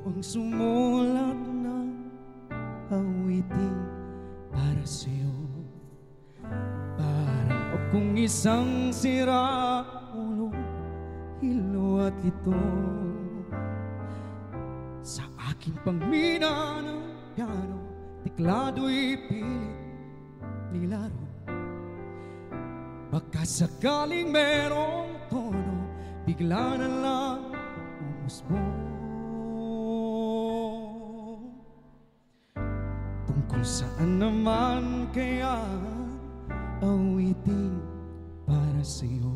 ang sumulat ng awitin para sa'yo. Parang akong isang siraulo, hilo at ito sa aking pangmina ng piano, tiklado'y pilit nilaro. Baka sakaling merong tono, bigla na lang umusbong. Tungkol saan naman kaya awitin para sa'yo?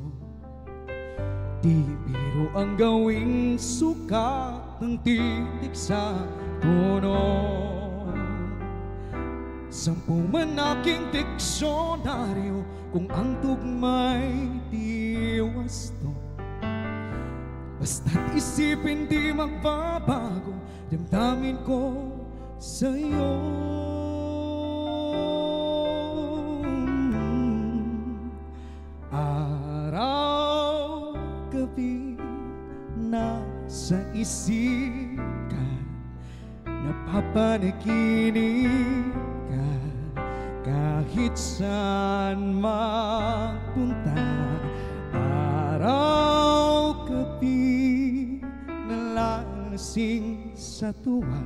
Di biro ang gawing sukat ng titik sa tono. 10 man aking diksyonaryo, kung ang tugma'y di wasto. Basta't isipin di magbabago, damdamin ko sa'yo. Araw, gabi, nasa isip ka, napapanaginip ka, kahit saan magpunta. Araw, gabi, nalasing sa tuwa,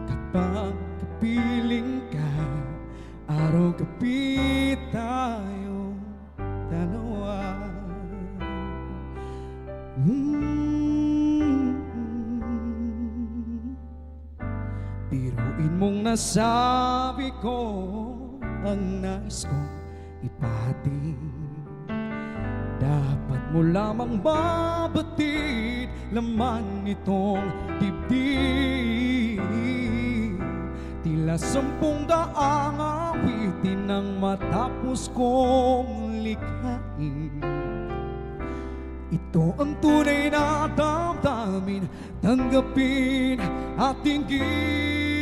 kapag kapiling ka. Araw, gabi, tayong dalawa. Biruin mong nasabi ko ang nais kong ipahatid. Dapat mo lamang mabatid laman nitong dibdib. Tila 10 daang awitin ang matapos kong likhain. Ito ang tunay na damdamin, tanggapin at tingin.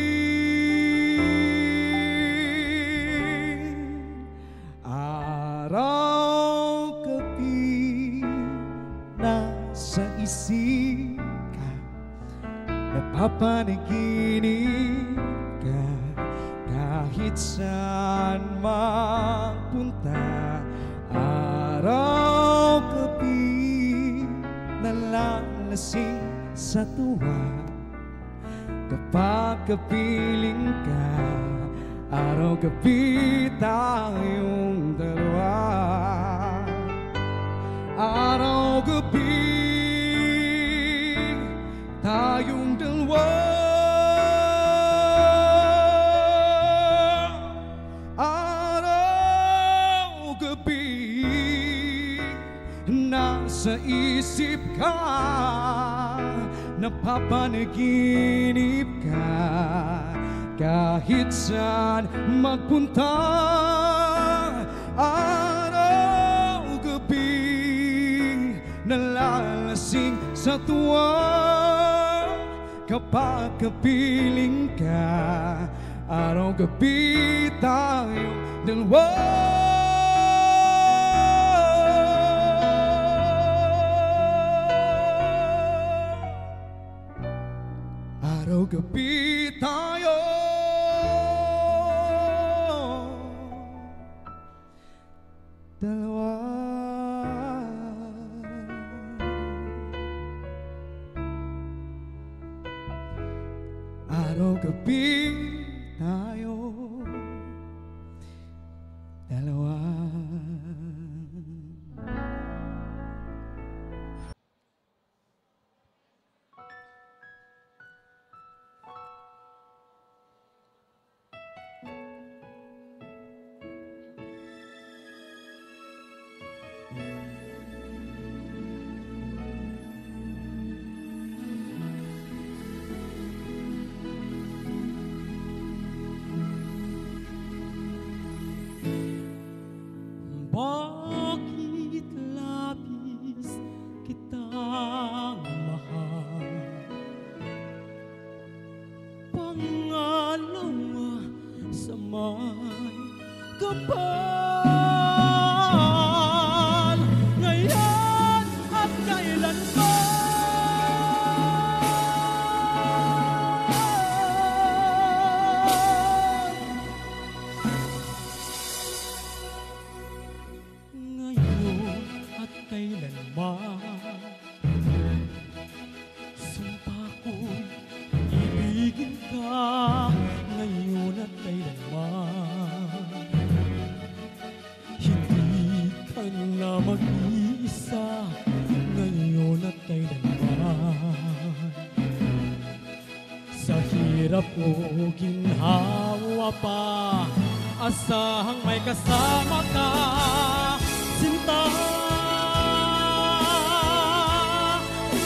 Araw, gabi, nasa isip ka, napapanaginip ka, kahit saan magpunta. Araw, gabi, nalalasing sa tuwa, kapag kapiling ka. Araw, gabi, tayong dalawa. Araw, gabi, tayong dalawa. Araw, gabi, nasa isip ka, napapanaginip ka, kahit saan magpunta. Araw, gabi, nalalasing sa tuwa, kapag kapiling ka. Araw, gabi, tayong dalawa. Araw, gabi, tayo dalawa. Araw, gabi, tayo dalawa. Bakit labis kitang mahal? Pangalawa sa may kapal, ngayon at kailanman ngayon at kailanman. Hindi ka na mag-iisa ngayon at kailanman. Sa hirap o ginhawa pa, asahang may kasama ka, sinta.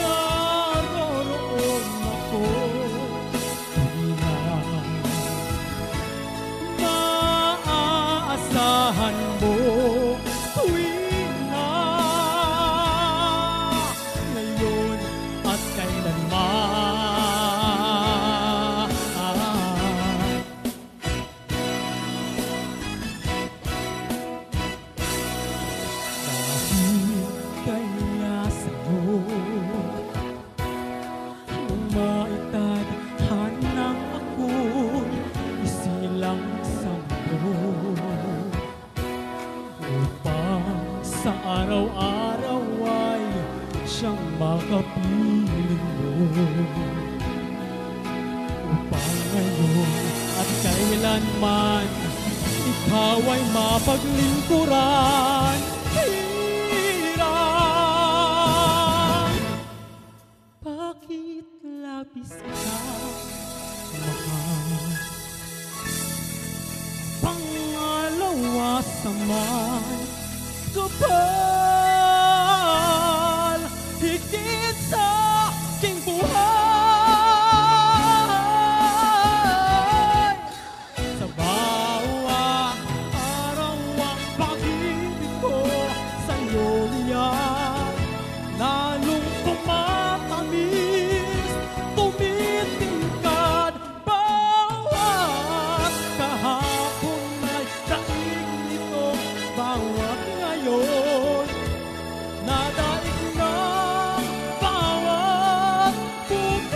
Naroroon ako, maaasahan mo tuwing na ngayon at kailanman. Kaya sa'yo nung maitadhanan ako'y isilang sambo, upang sa araw-araw ay siyang makapiling mo, upang ngayon at kailanman ikaw ay mapaglingkuran. Bakit labis ka, mahal? Pangalawa sa may kapal, higit sa aking buhay. Sa bawat araw ang pag-ibig ko sa'yo niyan, lalong tumatamis, tumitingkad. Bawat kahapon ay daig nito, bawat ngayon nadaig ng bawat bukas.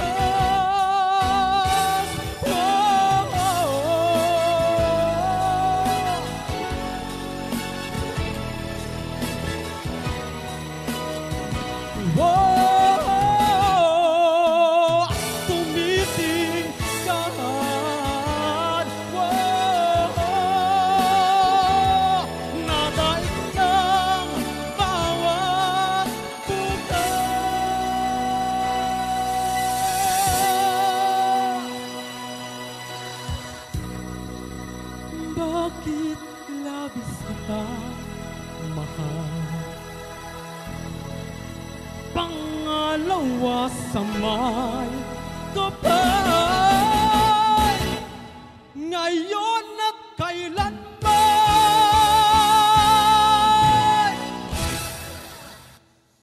Tumitingkad, nadaig ng bawat bukas. Bakit labis kita, mahal? Pangalawa sa may kapal, ngayon